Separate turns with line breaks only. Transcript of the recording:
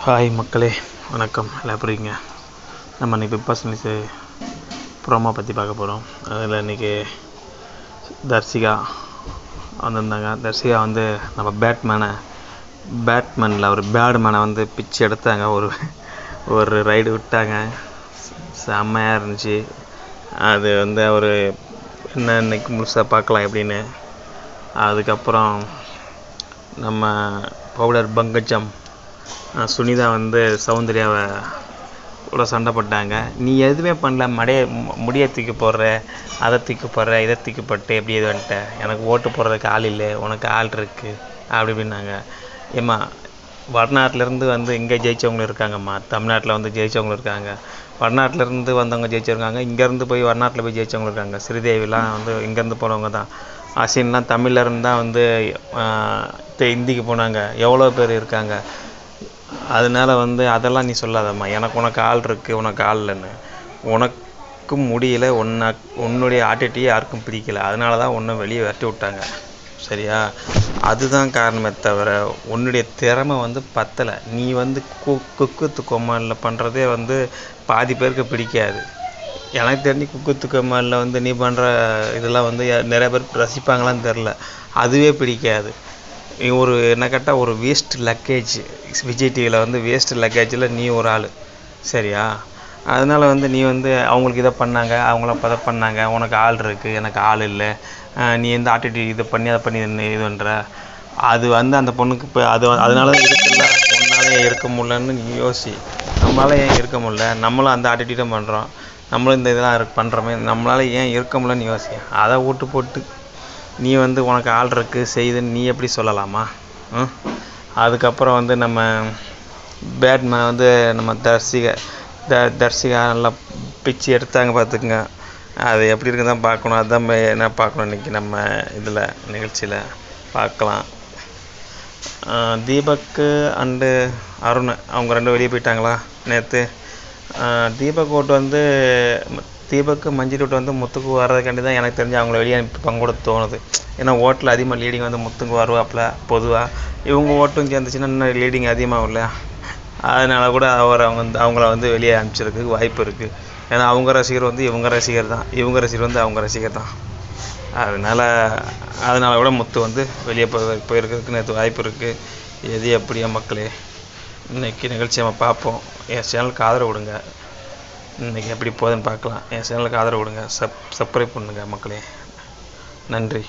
Hi மக்களே, வணக்கம். எல்லாம் எப்படி இருக்கீங்க? நம்ம இன்றைக்கி பிக் பாஸ் நியூஸு ப்ரோமோ பற்றி பார்க்க போகிறோம். அதில் இன்றைக்கி தர்சிகா வந்திருந்தாங்க. தர்சிகா வந்து நம்ம பேட்மேனில் ஒரு பேட்மேனை வந்து பிச்சு எடுத்தாங்க. ஒரு ரைடு விட்டாங்க. செம்மையாக இருந்துச்சு. அது வந்து அவர் என்ன இன்னைக்கு முழுசாக பார்க்கலாம் எப்படின்னு. அதுக்கப்புறம் நம்ம பவுடர் பங்கஜம் சுனிதா வந்து சௌந்தர்யாவை கூட சண்டை போட்டாங்க. நீ எதுவுமே பண்ணல, முடியை தூக்கி போடுற, அதை தூக்கி போடுற, இதை தூக்கி போட்டு எப்படி இது வந்துட்ட, எனக்கு ஓட்டு போடுறதுக்கு ஆள் இல்லை, உனக்கு ஆள் இருக்குது அப்படி இப்படின்னாங்க. ஏம்மா, வடநாட்டிலேருந்து வந்து இங்கே ஜெயித்தவங்களும் இருக்காங்கம்மா, தமிழ்நாட்டில் வந்து ஜெயித்தவங்களும் இருக்காங்க, வடநாட்டிலேருந்து வந்தவங்க ஜெயிச்சிருக்காங்க, இங்கேருந்து போய் வடநாட்டில் போய் ஜெயித்தவங்களும் இருக்காங்க. ஸ்ரீதேவிலாம் வந்து இங்கேருந்து போனவங்க தான். அசின்லாம் தமிழ்லேருந்து தான் வந்து இந்திக்கு போனாங்க. எவ்வளோ பேர் இருக்காங்க. அதனால் வந்து அதெல்லாம் நீ சொல்லாதம்மா. உனக்கு ஆள் இருக்குது, உனக்கு ஆள் இல்லைன்னு. உனக்கும் முடியல, உன்னுடைய ஆட்டிடியூட் யாருக்கும் பிடிக்கல, அதனால தான் ஒன்றை வெளியே விரட்டி விட்டாங்க. சரியா? அதுதான் காரணமே தவிர உன்னுடைய திறமை வந்து பத்தலை. நீ வந்து குக்குத்து கோமாளில் பண்ணுறதே வந்து பாதி பேருக்கு பிடிக்காது. எனக்கு தெரிஞ்சு குக்குத்து கோமாளில் வந்து நீ பண்ணுற இதெல்லாம் வந்து நிறைய பேர் ரசிப்பாங்களான்னு தெரில. அதுவே பிடிக்காது. ஒரு என்ன கேட்டால் ஒரு வேஸ்ட் லக்கேஜ். விஜய் டிவியில் வந்து வேஸ்ட் லக்கேஜில் நீ ஒரு ஆள். சரியா? அதனால் வந்து நீ வந்து அவங்களுக்கு இதை பண்ணாங்க, அவங்கள அதை பண்ணாங்க, உனக்கு ஆள் இருக்குது, எனக்கு ஆள் இல்லை, நீ எந்த ஆட்டிடியூட் இதை பண்ணி அதை பண்ணி இதுன்ற அது வந்து அந்த பொண்ணுக்கு இப்போ அதனால தான் இருக்குல்ல. ஒன்றாலே இருக்க முடியலன்னு நீ யோசி. நம்மளால் ஏன் இருக்க முடியல? நம்மளும் அந்த ஆட்டிடியூட்டும் பண்ணுறோம், நம்மளும் இந்த இதெல்லாம் பண்ணுறோமே, நம்மளால் ஏன் இருக்க முடியலன்னு யோசி. அதை ஓட்டு போட்டு நீ வந்து உனக்கு ஆள் இருக்குது செய்துன்னு நீ எப்படி சொல்லலாமா? அதுக்கப்புறம் வந்து நம்ம பேட்மேன் வந்து நம்ம தர்சிகா நல்லா பிச்சு எடுத்தாங்க பார்த்துக்குங்க. அது எப்படி இருக்குன்னு தான் பார்க்கணும். அதுதான் என்ன பார்க்கணும் இன்றைக்கி நம்ம இதில் நிகழ்ச்சியில் பார்க்கலாம். தீபக்கு அண்டு அருண் அவங்க ரெண்டும் வெளியே போயிட்டாங்களா நேற்று. தீபக் ஓட்டு வந்து தீபக்கு மஞ்சள் ஓட்டு வந்து முத்துக்கு வர்றதுக்காண்டி தான் எனக்கு தெரிஞ்சு அவங்கள வெளியே அனுப்பிப்பாங்க கூட தோணுது. ஏன்னா ஓட்டில் அதிகமாக லீடிங் வந்து முத்துக்கு வருவாப்பில் பொதுவாக. இவங்க ஓட்டும் சேர்ந்துச்சுன்னா இன்னும் லீடிங் அதிகமாகும் இல்லையா? அதனால் கூட அவங்கள வந்து வெளியே அனுப்பிச்சிருக்கு வாய்ப்பு இருக்குது. ஏன்னா அவங்க ரசிகர் வந்து இவங்க ரசிகர் தான், இவங்க ரசிகர் வந்து அவங்க ரசிகர் தான். அதனால் கூட முத்து வந்து வெளியே போயிருக்கிறதுக்கு நேற்று வாய்ப்பு இருக்குது. எது எப்படியா மக்களே, இன்றைக்கி நிகழ்ச்சி நம்ம பார்ப்போம். என் சேனலுக்கு ஆதரவு கொடுங்க. இன்றைக்கி எப்படி போகுதுன்னு பார்க்கலாம். என் சேனலுக்கு ஆதரவு கொடுங்க. சப்ஸ்கிரைப் பண்ணுங்கள் மக்களே. நன்றி.